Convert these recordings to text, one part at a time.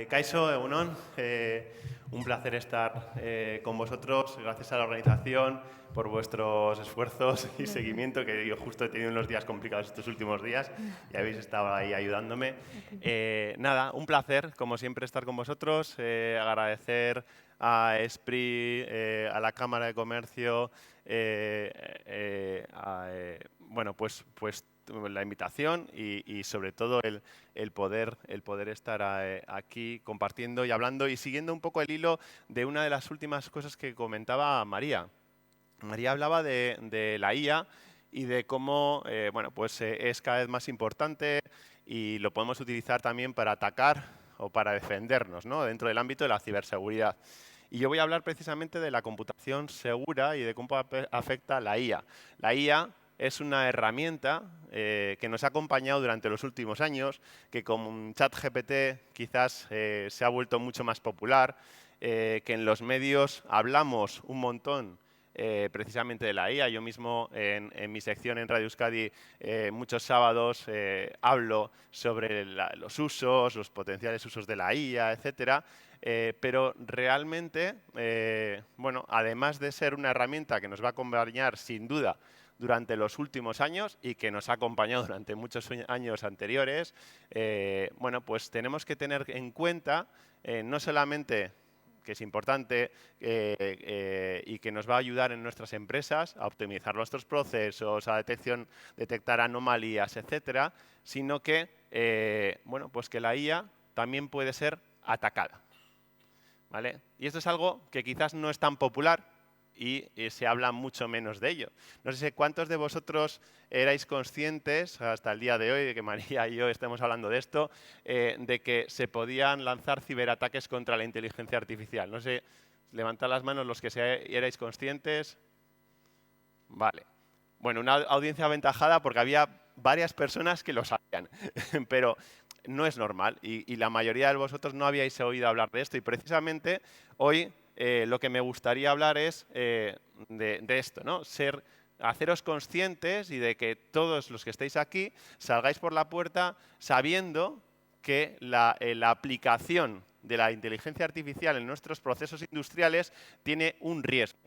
Kaixo, Egunon, un placer estar con vosotros. Gracias a la organización por vuestros esfuerzos y seguimiento, que yo justo he tenido unos días complicados estos últimos días y habéis estado ahí ayudándome. Nada, un placer, como siempre, estar con vosotros. Agradecer a ESPRI, a la Cámara de Comercio, bueno, pues la invitación y sobre todo el poder estar aquí compartiendo y hablando y siguiendo un poco el hilo de una de las últimas cosas que comentaba María. María hablaba de la IA y de cómo bueno, pues, es cada vez más importante y lo podemos utilizar también para atacar o para defendernos, ¿no?, dentro del ámbito de la ciberseguridad. Y yo voy a hablar precisamente de la computación segura y de cómo afecta la IA. La IA es una herramienta que nos ha acompañado durante los últimos años, que con ChatGPT quizás se ha vuelto mucho más popular, que en los medios hablamos un montón precisamente de la IA. Yo mismo en mi sección en Radio Euskadi muchos sábados hablo sobre los usos, los potenciales usos de la IA, etcétera. Pero realmente, bueno, además de ser una herramienta que nos va a acompañar sin duda durante los últimos años y que nos ha acompañado durante muchos años anteriores, bueno, pues tenemos que tener en cuenta no solamente que es importante y que nos va a ayudar en nuestras empresas a optimizar nuestros procesos, a detectar anomalías, etcétera, sino que, bueno, pues que la IA también puede ser atacada, ¿vale? Y esto es algo que quizás no es tan popular y se habla mucho menos de ello. No sé cuántos de vosotros erais conscientes hasta el día de hoy, de que María y yo estemos hablando de esto, de que se podían lanzar ciberataques contra la inteligencia artificial. No sé, levantad las manos los que erais conscientes. Vale. Bueno, una audiencia aventajada porque había varias personas que lo sabían, pero no es normal y la mayoría de vosotros no habíais oído hablar de esto y precisamente hoy lo que me gustaría hablar es de esto, ¿no? Haceros conscientes y de que todos los que estéis aquí salgáis por la puerta sabiendo que la aplicación de la inteligencia artificial en nuestros procesos industriales tiene un riesgo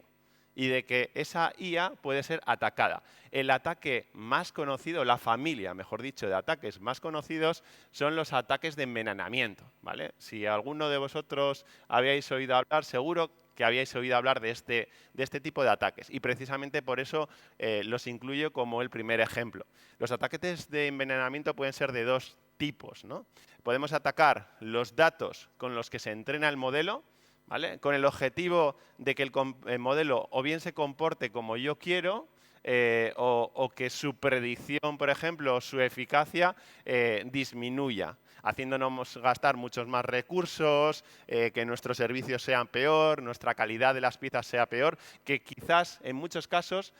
y de que esa IA puede ser atacada. El ataque más conocido, la familia, mejor dicho, de ataques más conocidos son los ataques de envenenamiento, ¿vale? Si alguno de vosotros habíais oído hablar, seguro que habíais oído hablar de este tipo de ataques y precisamente por eso los incluyo como el primer ejemplo. Los ataques de envenenamiento pueden ser de dos tipos, ¿no? Podemos atacar los datos con los que se entrena el modelo, ¿vale?, con el objetivo de que el modelo o bien se comporte como yo quiero o que su predicción, por ejemplo, o su eficacia disminuya, haciéndonos gastar muchos más recursos, que nuestros servicios sean peor, nuestra calidad de las piezas sea peor, que quizás en muchos casos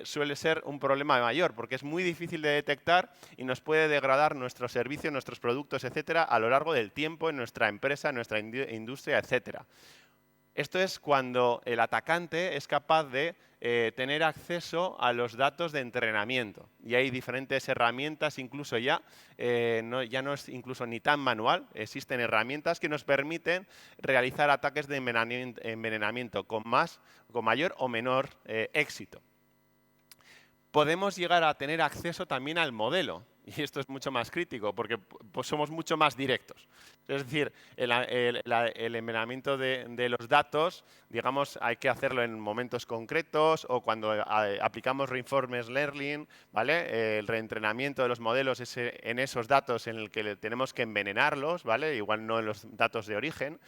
suele ser un problema mayor, porque es muy difícil de detectar y nos puede degradar nuestros servicios, nuestros productos, etcétera, a lo largo del tiempo en nuestra empresa, en nuestra industria, etcétera. Esto es cuando el atacante es capaz de tener acceso a los datos de entrenamiento. Y hay diferentes herramientas, incluso ya no es incluso ni tan manual, existen herramientas que nos permiten realizar ataques de envenenamiento con mayor o menor éxito. Podemos llegar a tener acceso también al modelo. Y esto es mucho más crítico porque pues, somos mucho más directos. Es decir, el envenenamiento de los datos, digamos, hay que hacerlo en momentos concretos o cuando aplicamos reinforcement learning, ¿vale? El reentrenamiento de los modelos es en esos datos en el que tenemos que envenenarlos, ¿vale? Igual no en los datos de origen.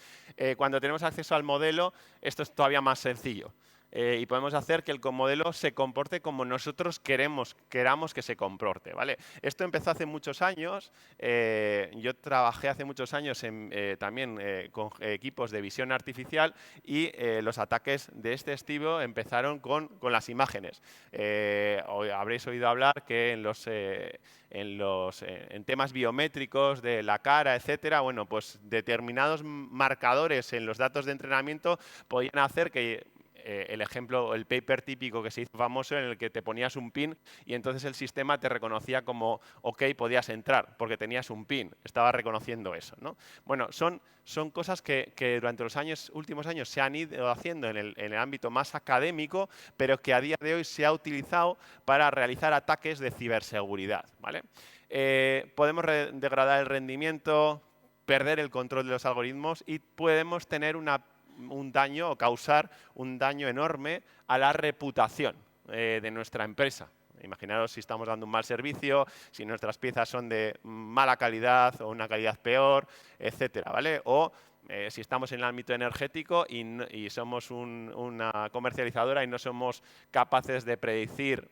Cuando tenemos acceso al modelo, esto es todavía más sencillo. Y podemos hacer que el modelo se comporte como nosotros queramos que se comporte, ¿vale? Esto empezó hace muchos años. Yo trabajé hace muchos años también con equipos de visión artificial y los ataques de este estilo empezaron con las imágenes. Habréis oído hablar que en temas biométricos de la cara, etcétera, bueno, pues determinados marcadores en los datos de entrenamiento podían hacer que el ejemplo, el paper típico que se hizo famoso en el que te ponías un PIN y entonces el sistema te reconocía como, ok, podías entrar porque tenías un PIN, estaba reconociendo eso, ¿no? Bueno, son cosas que durante los últimos años se han ido haciendo en el ámbito más académico, pero que a día de hoy se ha utilizado para realizar ataques de ciberseguridad, ¿vale? Podemos degradar el rendimiento, perder el control de los algoritmos y podemos tener un daño o causar un daño enorme a la reputación de nuestra empresa. Imaginaros si estamos dando un mal servicio, si nuestras piezas son de mala calidad o una calidad peor, etcétera, ¿vale? O si estamos en el ámbito energético y somos una comercializadora y no somos capaces de predecir,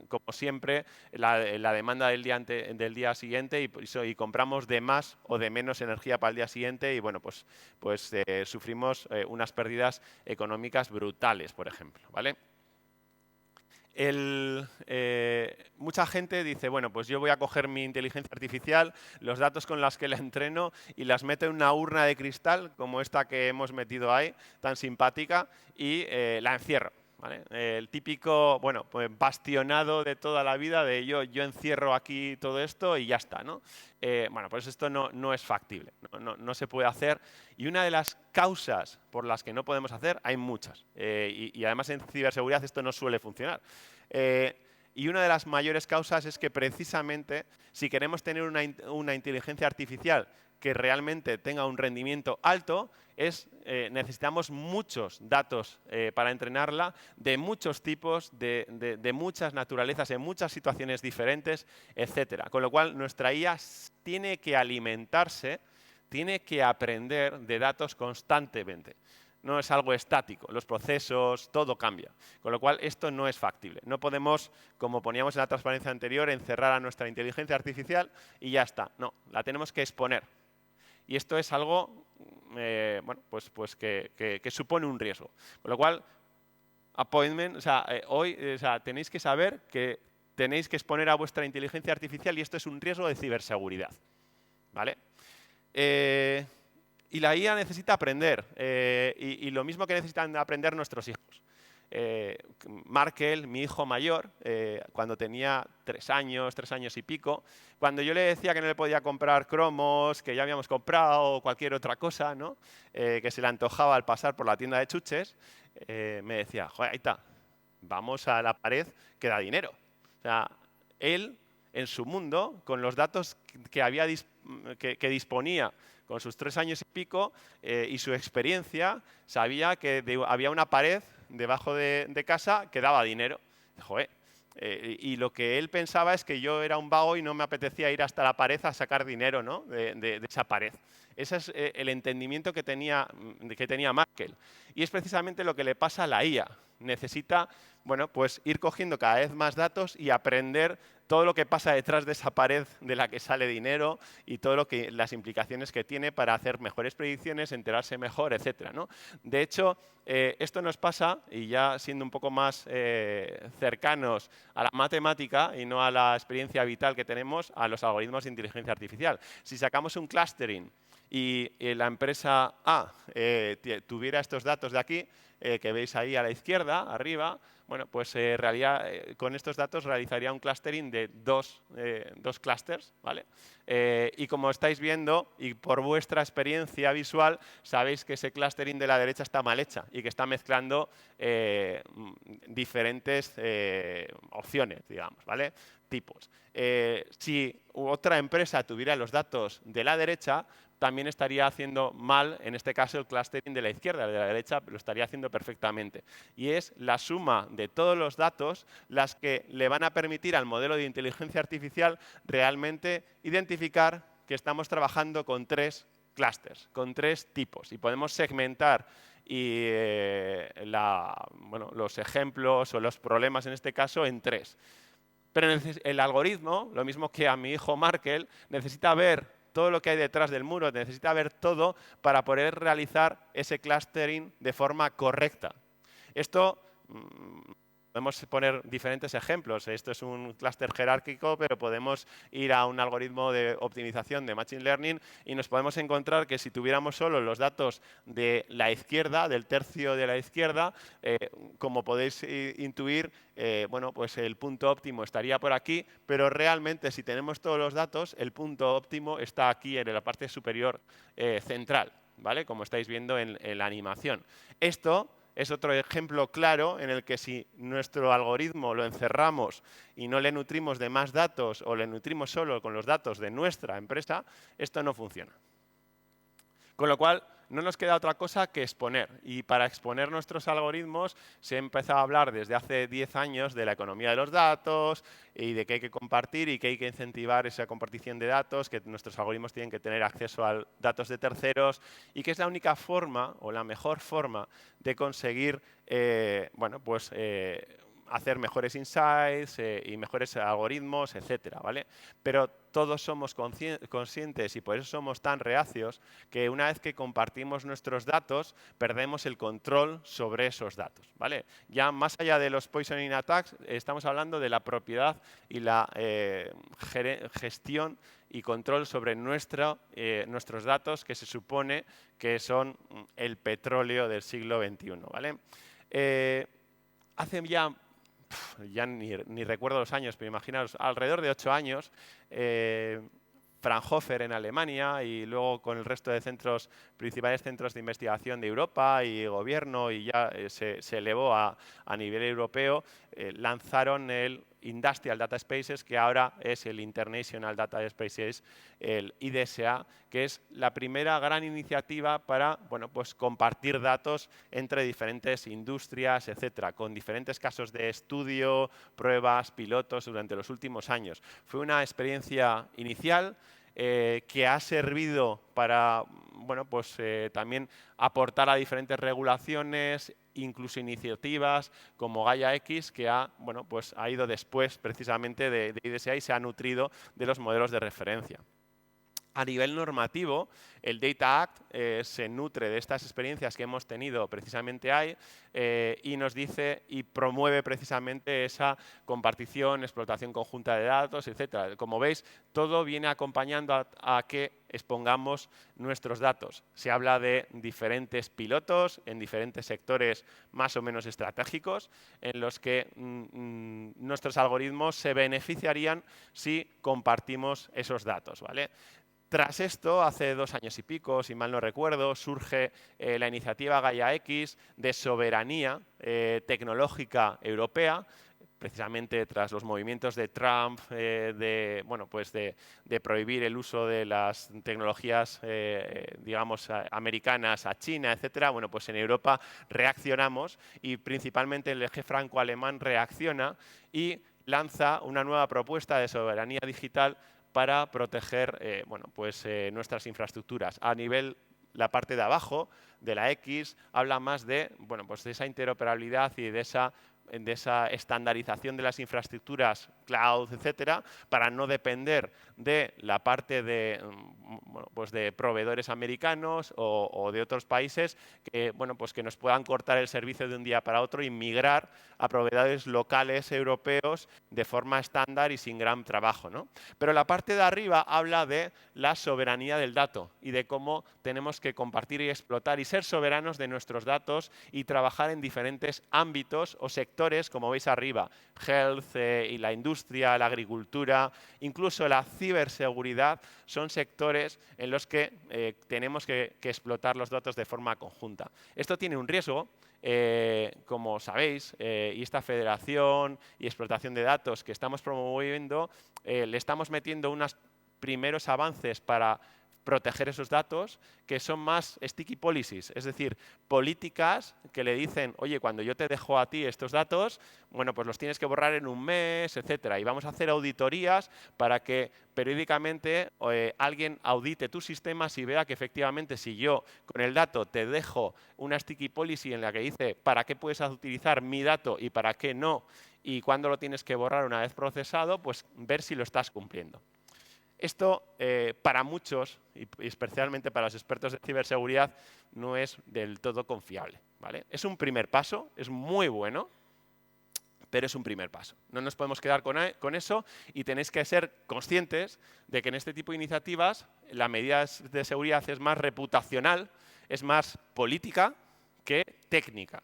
como siempre, la demanda del día siguiente y compramos de más o de menos energía para el día siguiente y bueno, pues sufrimos unas pérdidas económicas brutales, por ejemplo, ¿vale? Mucha gente dice, bueno, pues yo voy a coger mi inteligencia artificial, los datos con los que la entreno y las meto en una urna de cristal, como esta que hemos metido ahí, tan simpática, y la encierro. ¿Vale? El típico, bueno, pues bastionado de toda la vida de yo encierro aquí todo esto y ya está, ¿no? Bueno, pues esto no es factible, no se puede hacer. Y una de las causas por las que no podemos hacer, hay muchas. Y además en ciberseguridad esto no suele funcionar. Y una de las mayores causas es que precisamente si queremos tener una inteligencia artificial que realmente tenga un rendimiento alto, necesitamos muchos datos para entrenarla, de muchos tipos, de muchas naturalezas, en muchas situaciones diferentes, etcétera. Con lo cual, nuestra IA tiene que alimentarse, tiene que aprender de datos constantemente. No es algo estático, los procesos, todo cambia. Con lo cual, esto no es factible. No podemos, como poníamos en la transparencia anterior, encerrar a nuestra inteligencia artificial y ya está. No, la tenemos que exponer. Y esto es algo bueno, pues que supone un riesgo. Con lo cual, hoy tenéis que saber que tenéis que exponer a vuestra inteligencia artificial y esto es un riesgo de ciberseguridad. ¿Vale? Y la IA necesita aprender, y lo mismo que necesitan aprender nuestros hijos. Markel, mi hijo mayor, cuando tenía 3 años y pico, cuando yo le decía que no le podía comprar cromos, que ya habíamos comprado o cualquier otra cosa, ¿no? Que se le antojaba al pasar por la tienda de chuches, me decía, joder, ahí está, vamos a la pared que da dinero. O sea, él, en su mundo, con los datos que disponía con sus 3 años y pico y su experiencia, sabía que había una pared debajo de casa que daba dinero. Joder. Y lo que él pensaba es que yo era un vago y no me apetecía ir hasta la pared a sacar dinero, ¿no? de esa pared. Ese es el entendimiento que tenía Markel. Y es precisamente lo que le pasa a la IA. Necesita, bueno, pues ir cogiendo cada vez más datos y aprender todo lo que pasa detrás de esa pared de la que sale dinero y todo las implicaciones que tiene para hacer mejores predicciones, enterarse mejor, etcétera, ¿no? De hecho, esto nos pasa, y ya siendo un poco más cercanos a la matemática y no a la experiencia vital que tenemos, a los algoritmos de inteligencia artificial. Si sacamos un clustering y la empresa A tuviera estos datos de aquí, que veis ahí a la izquierda, arriba, bueno, pues con estos datos realizaría un clustering de dos clusters, ¿vale? Y como estáis viendo, y por vuestra experiencia visual, sabéis que ese clustering de la derecha está mal hecha y que está mezclando diferentes opciones, digamos, ¿vale? Tipos. Si otra empresa tuviera los datos de la derecha, también estaría haciendo mal, en este caso, el clustering de la izquierda. De la derecha lo estaría haciendo perfectamente. Y es la suma de todos los datos las que le van a permitir al modelo de inteligencia artificial realmente identificar que estamos trabajando con 3 clústeres, con 3 tipos. Y podemos segmentar los ejemplos o los problemas, en este caso, en 3. Pero el algoritmo, lo mismo que a mi hijo Markel, necesita ver todo lo que hay detrás del muro, necesita ver todo para poder realizar ese clustering de forma correcta. Esto podemos poner diferentes ejemplos. Esto es un clúster jerárquico, pero podemos ir a un algoritmo de optimización de Machine Learning y nos podemos encontrar que si tuviéramos solo los datos de la izquierda, del tercio de la izquierda, como podéis intuir, bueno, pues el punto óptimo estaría por aquí, pero realmente si tenemos todos los datos, el punto óptimo está aquí en la parte superior central, ¿vale? Como estáis viendo en la animación. Esto es otro ejemplo claro en el que si nuestro algoritmo lo encerramos y no le nutrimos de más datos o le nutrimos solo con los datos de nuestra empresa, esto no funciona. Con lo cual, no nos queda otra cosa que exponer. Y para exponer nuestros algoritmos se ha empezado a hablar desde hace 10 años de la economía de los datos y de que hay que compartir y que hay que incentivar esa compartición de datos, que nuestros algoritmos tienen que tener acceso a datos de terceros y que es la única forma o la mejor forma de conseguir bueno, pues, hacer mejores insights y mejores algoritmos, etcétera, ¿vale? Pero todos somos conscientes y por eso somos tan reacios que una vez que compartimos nuestros datos, perdemos el control sobre esos datos, ¿vale? Ya más allá de los poisoning attacks, estamos hablando de la propiedad y la gestión y control sobre nuestros datos, que se supone que son el petróleo del siglo XXI, ¿vale? Hace ya ni recuerdo los años, pero imaginaos, alrededor de 8 años, Fraunhofer en Alemania y luego con el resto de principales centros de investigación de Europa y gobierno y ya se elevó a nivel europeo, lanzaron el Industrial Data Spaces, que ahora es el International Data Spaces, el IDSA, que es la primera gran iniciativa para, bueno, pues compartir datos entre diferentes industrias, etcétera, con diferentes casos de estudio, pruebas, pilotos durante los últimos años. Fue una experiencia inicial que ha servido para, bueno, pues, también aportar a diferentes regulaciones, incluso iniciativas como Gaia X, que bueno, pues, ha ido después precisamente de IDSA y se ha nutrido de los modelos de referencia. A nivel normativo, el Data Act se nutre de estas experiencias que hemos tenido precisamente ahí y nos dice y promueve precisamente esa compartición, explotación conjunta de datos, etcétera. Como veis, todo viene acompañando a que expongamos nuestros datos. Se habla de diferentes pilotos en diferentes sectores más o menos estratégicos en los que nuestros algoritmos se beneficiarían si compartimos esos datos, ¿vale? Tras esto, hace 2 años y pico, si mal no recuerdo, surge la iniciativa Gaia X de soberanía tecnológica europea, precisamente tras los movimientos de Trump bueno, pues de prohibir el uso de las tecnologías digamos, americanas a China, etcétera. Bueno, pues en Europa reaccionamos y principalmente el eje franco-alemán reacciona y lanza una nueva propuesta de soberanía digital para proteger bueno, pues, nuestras infraestructuras. A nivel, la parte de abajo de la X habla más de, bueno, pues de esa interoperabilidad y de esa estandarización de las infraestructuras cloud, etcétera, para no depender de la parte de, bueno, pues de proveedores americanos o de otros países que, bueno, pues que nos puedan cortar el servicio de un día para otro y migrar a proveedores locales europeos de forma estándar y sin gran trabajo, ¿no? Pero la parte de arriba habla de la soberanía del dato y de cómo tenemos que compartir y explotar y ser soberanos de nuestros datos y trabajar en diferentes ámbitos o sectores, como veis arriba, health y la industria, la agricultura, incluso la ciberseguridad, son sectores en los que tenemos que explotar los datos de forma conjunta. Esto tiene un riesgo, como sabéis, y esta federación y explotación de datos que estamos promoviendo, le estamos metiendo unos primeros avances para proteger esos datos, que son más sticky policies, es decir, políticas que le dicen, oye, cuando yo te dejo a ti estos datos, bueno, pues los tienes que borrar en un mes, etcétera. Y vamos a hacer auditorías para que periódicamente alguien audite tus sistemas y vea que efectivamente si yo con el dato te dejo una sticky policy en la que dice para qué puedes utilizar mi dato y para qué no, y cuándo lo tienes que borrar una vez procesado, pues ver si lo estás cumpliendo. Esto, para muchos, y especialmente para los expertos de ciberseguridad, no es del todo confiable, ¿vale? Es un primer paso, es muy bueno, pero es un primer paso. No nos podemos quedar con eso y tenéis que ser conscientes de que en este tipo de iniciativas la medida de seguridad es más reputacional, es más política que técnica.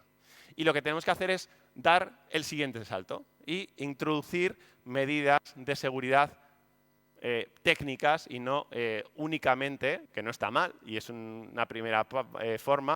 Y lo que tenemos que hacer es dar el siguiente salto y introducir medidas de seguridad técnicas y no únicamente, que no está mal y es una primera forma,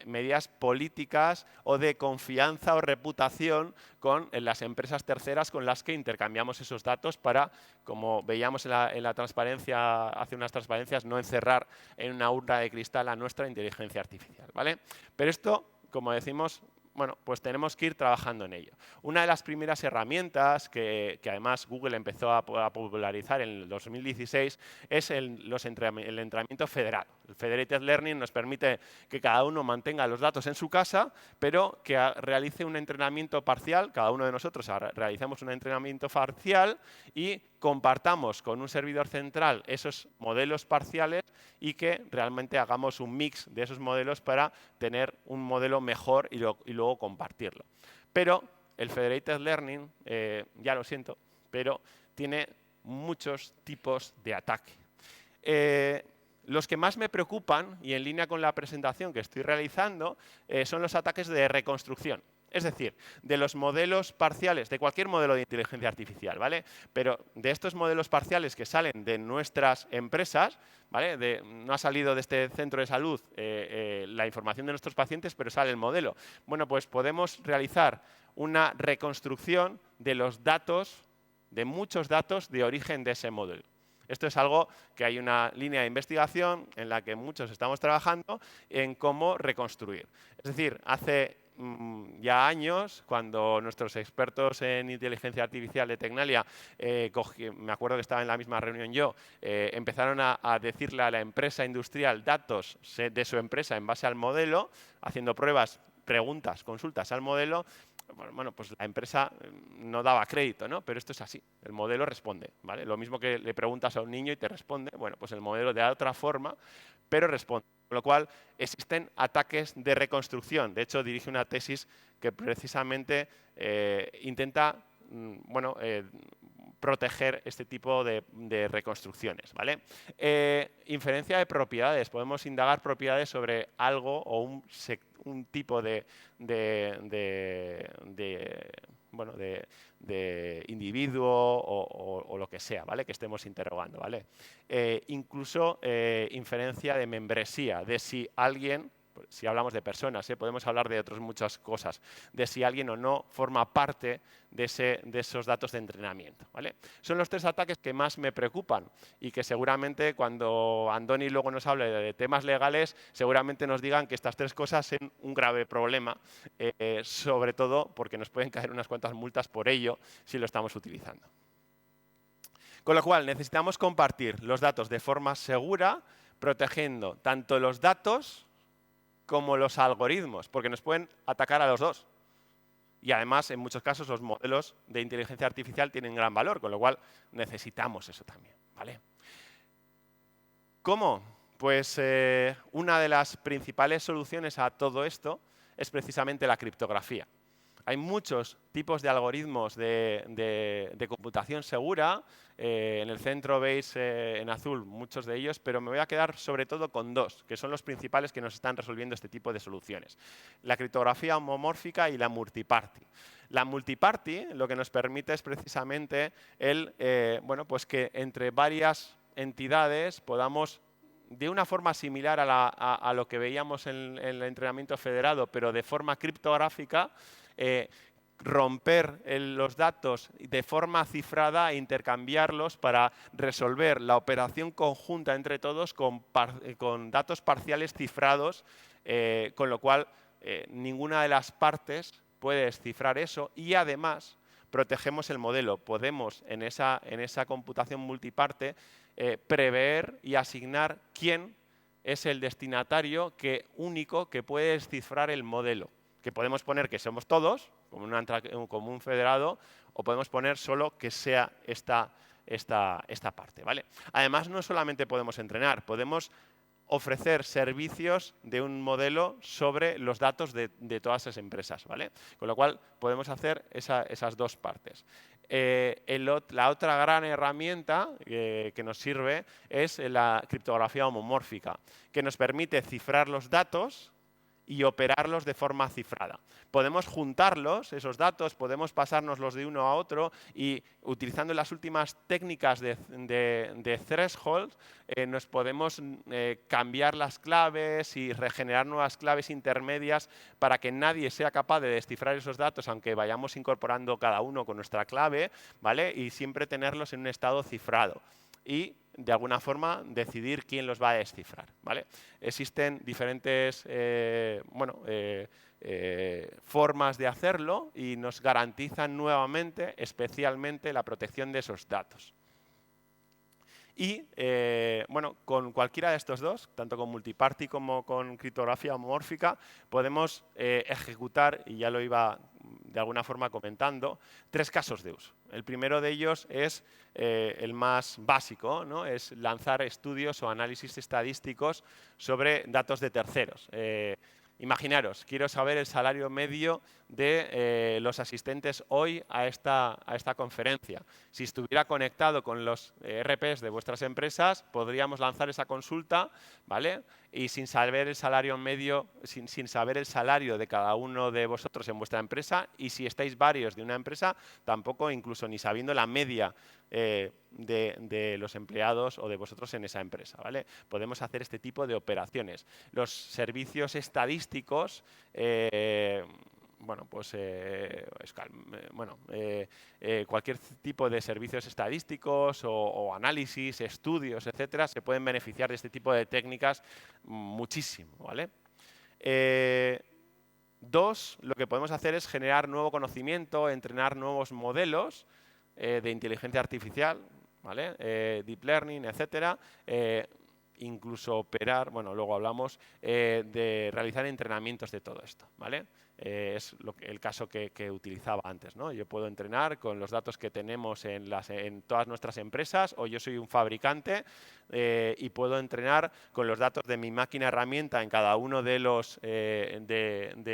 medidas políticas o de confianza o reputación con las empresas terceras con las que intercambiamos esos datos para, como veíamos en la transparencia, hace unas transparencias, no encerrar en una urna de cristal a nuestra inteligencia artificial, ¿vale? Pero esto, como decimos, bueno, pues tenemos que ir trabajando en ello. Una de las primeras herramientas que además Google empezó a popularizar en el 2016 es el entrenamiento federado. El Federated Learning nos permite que cada uno mantenga los datos en su casa, pero que realice un entrenamiento parcial, cada uno de nosotros realicemos un entrenamiento parcial y compartamos con un servidor central esos modelos parciales y que realmente hagamos un mix de esos modelos para tener un modelo mejor y luego compartirlo. Pero el Federated Learning, ya lo siento, pero tiene muchos tipos de ataque. Los que más me preocupan, y en línea con la presentación que estoy realizando, son los ataques de reconstrucción. Es decir, de los modelos parciales, de cualquier modelo de inteligencia artificial, ¿vale? Pero de estos modelos parciales que salen de nuestras empresas, ¿vale? No ha salido de este centro de salud la información de nuestros pacientes, pero sale el modelo. Bueno, pues podemos realizar una reconstrucción de los datos, de muchos datos de origen de ese modelo. Esto es algo que hay una línea de investigación en la que muchos estamos trabajando en cómo reconstruir. Es decir, hace ya años, cuando nuestros expertos en inteligencia artificial de Tecnalia, me acuerdo que estaba en la misma reunión yo, empezaron a decirle a la empresa industrial datos de su empresa en base al modelo, haciendo pruebas, preguntas, consultas al modelo. Bueno, pues la empresa no daba crédito, ¿no? Pero esto es así, el modelo responde, ¿vale? Lo mismo que le preguntas a un niño y te responde, bueno, pues el modelo de otra forma, pero responde. Con lo cual, existen ataques de reconstrucción. De hecho, dirige una tesis que precisamente intenta proteger este tipo de reconstrucciones, ¿vale? Inferencia de propiedades. Podemos indagar propiedades sobre algo o un tipo de individuo o lo que sea, ¿vale? Que estemos interrogando, ¿vale? Incluso inferencia de membresía, de si alguien, si hablamos de personas, podemos hablar de otras muchas cosas, de si alguien o no forma parte de esos datos de entrenamiento, ¿vale? Son los tres ataques que más me preocupan y que seguramente cuando Andoni luego nos hable de temas legales, seguramente nos digan que estas tres cosas son un grave problema, sobre todo porque nos pueden caer unas cuantas multas por ello si lo estamos utilizando. Con lo cual, necesitamos compartir los datos de forma segura, protegiendo tanto los datos como los algoritmos, porque nos pueden atacar a los dos. Y además, en muchos casos, los modelos de inteligencia artificial tienen gran valor, con lo cual necesitamos eso también, ¿vale? ¿Cómo? Pues una de las principales soluciones a todo esto es precisamente la criptografía. Hay muchos tipos de algoritmos de computación segura. En el centro veis en azul muchos de ellos, pero me voy a quedar sobre todo con dos, que son los principales que nos están resolviendo este tipo de soluciones. La criptografía homomórfica y la multiparty. La multiparty lo que nos permite es precisamente pues que entre varias entidades podamos, de una forma similar a lo que veíamos en el entrenamiento federado, pero de forma criptográfica, romper los datos de forma cifrada e intercambiarlos para resolver la operación conjunta entre todos con datos parciales cifrados, con lo cual ninguna de las partes puede descifrar eso y además protegemos el modelo. Podemos en esa computación multiparte prever y asignar quién es el destinatario único que puede descifrar el modelo. Que podemos poner que somos todos, como un federado, o podemos poner solo que sea esta parte, ¿vale? Además, no solamente podemos entrenar, podemos ofrecer servicios de un modelo sobre los datos de todas esas empresas, ¿vale? Con lo cual podemos hacer esas dos partes. La otra gran herramienta que nos sirve es la criptografía homomórfica, que nos permite cifrar los datos y operarlos de forma cifrada. Podemos juntarlos, esos datos, podemos pasárnoslos de uno a otro y utilizando las últimas técnicas de threshold nos podemos cambiar las claves y regenerar nuevas claves intermedias para que nadie sea capaz de descifrar esos datos, aunque vayamos incorporando cada uno con nuestra clave, ¿vale? Y siempre tenerlos en un estado cifrado. Y de alguna forma decidir quién los va a descifrar, ¿vale? Existen diferentes formas de hacerlo y nos garantizan nuevamente, especialmente, la protección de esos datos. Y, con cualquiera de estos dos, tanto con multiparty como con criptografía homomórfica, podemos ejecutar, y ya lo iba de alguna forma comentando, 3 casos de uso. El primero de ellos es el más básico, ¿no? Es lanzar estudios o análisis estadísticos sobre datos de terceros. Imaginaros, quiero saber el salario medio de los asistentes hoy a esta conferencia. Si estuviera conectado con los ERPs de vuestras empresas, podríamos lanzar esa consulta, ¿vale? Y sin saber el salario medio, sin saber el salario de cada uno de vosotros en vuestra empresa, y si estáis varios de una empresa, tampoco incluso ni sabiendo la media de los empleados o de vosotros en esa empresa, ¿vale? Podemos hacer este tipo de operaciones. Los servicios estadísticos, cualquier tipo de servicios estadísticos o análisis, estudios, etcétera, se pueden beneficiar de este tipo de técnicas muchísimo, ¿vale? 2, lo que podemos hacer es generar nuevo conocimiento, entrenar nuevos modelos de inteligencia artificial, ¿vale? Deep learning, etcétera. Incluso operar, luego hablamos, de realizar entrenamientos de todo esto, ¿vale? Es el caso que utilizaba antes, ¿no? Yo puedo entrenar con los datos que tenemos en todas nuestras empresas, o yo soy un fabricante y puedo entrenar con los datos de mi máquina herramienta en cada uno de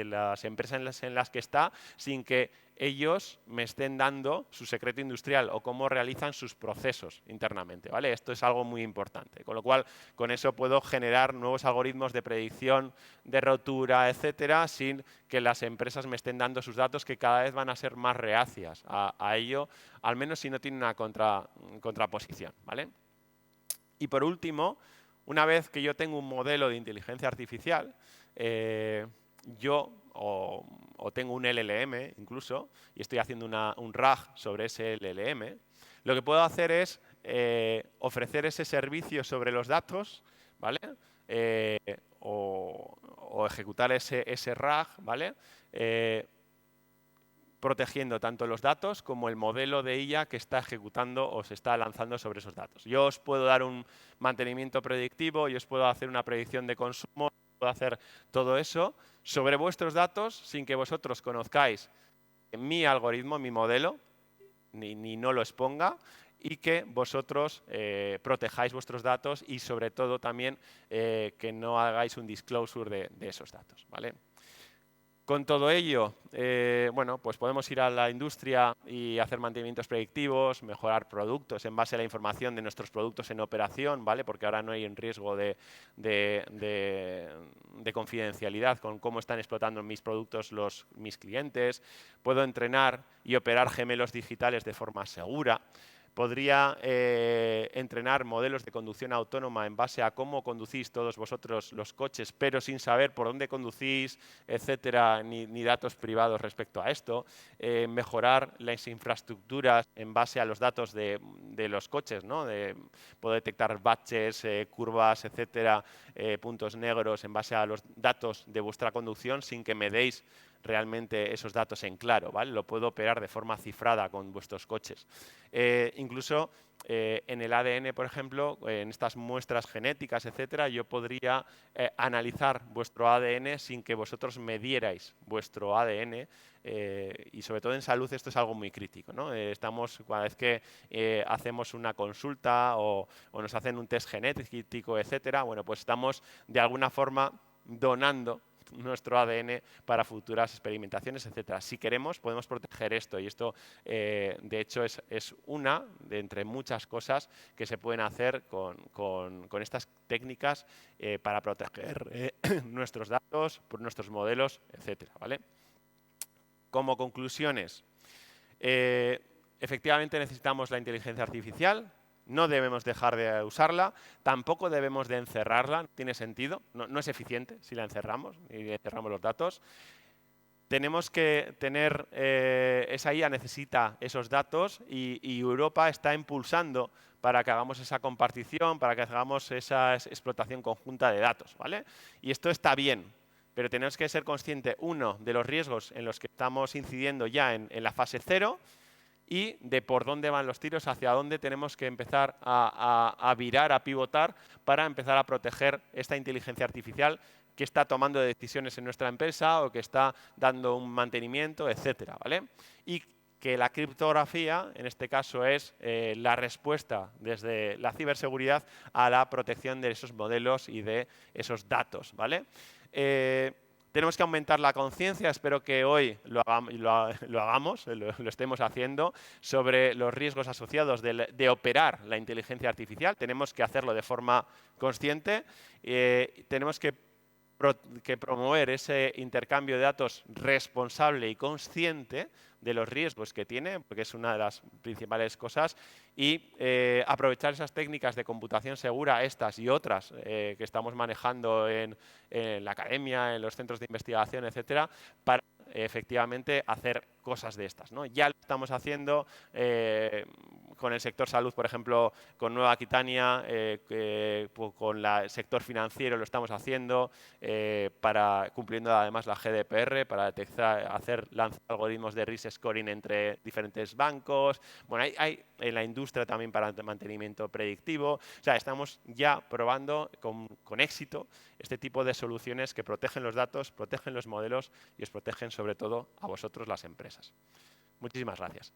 las empresas en las que está, sin que ellos me estén dando su secreto industrial o cómo realizan sus procesos internamente, ¿vale? Esto es algo muy importante, con lo cual con eso puedo generar nuevos algoritmos de predicción de rotura, etcétera, sin que las empresas me estén dando sus datos, que cada vez van a ser más reacias a ello, al menos si no tienen una contraposición, ¿vale? Y por último, una vez que yo tengo un modelo de inteligencia artificial, o tengo un LLM incluso, y estoy haciendo un RAG sobre ese LLM, lo que puedo hacer es ofrecer ese servicio sobre los datos, ¿vale? O ejecutar ese RAG, ¿vale? Protegiendo tanto los datos como el modelo de IA que está ejecutando o se está lanzando sobre esos datos. Yo os puedo dar un mantenimiento predictivo, yo os puedo hacer una predicción de consumo, puedo hacer todo eso sobre vuestros datos sin que vosotros conozcáis mi algoritmo, mi modelo, ni no lo exponga, y que vosotros protejáis vuestros datos y sobre todo también que no hagáis un disclosure de esos datos, ¿vale? Con todo ello, pues podemos ir a la industria y hacer mantenimientos predictivos, mejorar productos en base a la información de nuestros productos en operación, ¿vale? Porque ahora no hay un riesgo de confidencialidad con cómo están explotando mis productos mis clientes. Puedo entrenar y operar gemelos digitales de forma segura. Podría entrenar modelos de conducción autónoma en base a cómo conducís todos vosotros los coches, pero sin saber por dónde conducís, etcétera, ni datos privados respecto a esto. Mejorar las infraestructuras en base a los datos de los coches, ¿no? Puedo detectar baches, curvas, etcétera, puntos negros en base a los datos de vuestra conducción sin que me deis realmente esos datos en claro, ¿vale? Lo puedo operar de forma cifrada con vuestros coches. Incluso en el ADN, por ejemplo, en estas muestras genéticas, etcétera, yo podría analizar vuestro ADN sin que vosotros me dierais vuestro ADN, y sobre todo en salud esto es algo muy crítico, ¿no? Cada vez que hacemos una consulta o nos hacen un test genético, etcétera, bueno, pues estamos de alguna forma donando nuestro ADN para futuras experimentaciones, etcétera. Si queremos, podemos proteger esto y esto, de hecho, es una de entre muchas cosas que se pueden hacer con estas técnicas para proteger nuestros datos, nuestros modelos, etcétera, ¿vale? Como conclusiones, efectivamente necesitamos la inteligencia artificial, no debemos dejar de usarla, tampoco debemos de encerrarla, no tiene sentido, no es eficiente si la encerramos y encerramos los datos. Tenemos que tener, esa IA necesita esos datos y Europa está impulsando para que hagamos esa compartición, para que hagamos esa explotación conjunta de datos, ¿vale? Y esto está bien, pero tenemos que ser conscientes, uno, de los riesgos en los que estamos incidiendo ya en la fase 0 y de por dónde van los tiros, hacia dónde tenemos que empezar a virar, a pivotar para empezar a proteger esta inteligencia artificial que está tomando decisiones en nuestra empresa o que está dando un mantenimiento, etcétera, ¿vale? Y que la criptografía, en este caso, es la respuesta desde la ciberseguridad a la protección de esos modelos y de esos datos, ¿vale? Tenemos que aumentar la conciencia, espero que hoy lo hagamos, lo estemos haciendo, sobre los riesgos asociados de operar la inteligencia artificial. Tenemos que hacerlo de forma consciente, tenemos que promover ese intercambio de datos responsable y consciente de los riesgos que tiene, porque es una de las principales cosas, y aprovechar esas técnicas de computación segura, estas y otras que estamos manejando en la academia, en los centros de investigación, etcétera, para efectivamente hacer cosas de estas, ¿no? Ya lo estamos haciendo con el sector salud, por ejemplo, con Nueva Aquitania, con el sector financiero lo estamos haciendo, cumpliendo además la GDPR para lanzar algoritmos de risk scoring entre diferentes bancos. Bueno, hay en la industria también para mantenimiento predictivo. O sea, estamos ya probando con éxito este tipo de soluciones que protegen los datos, protegen los modelos y os protegen sobre todo a vosotros las empresas. Muchísimas gracias.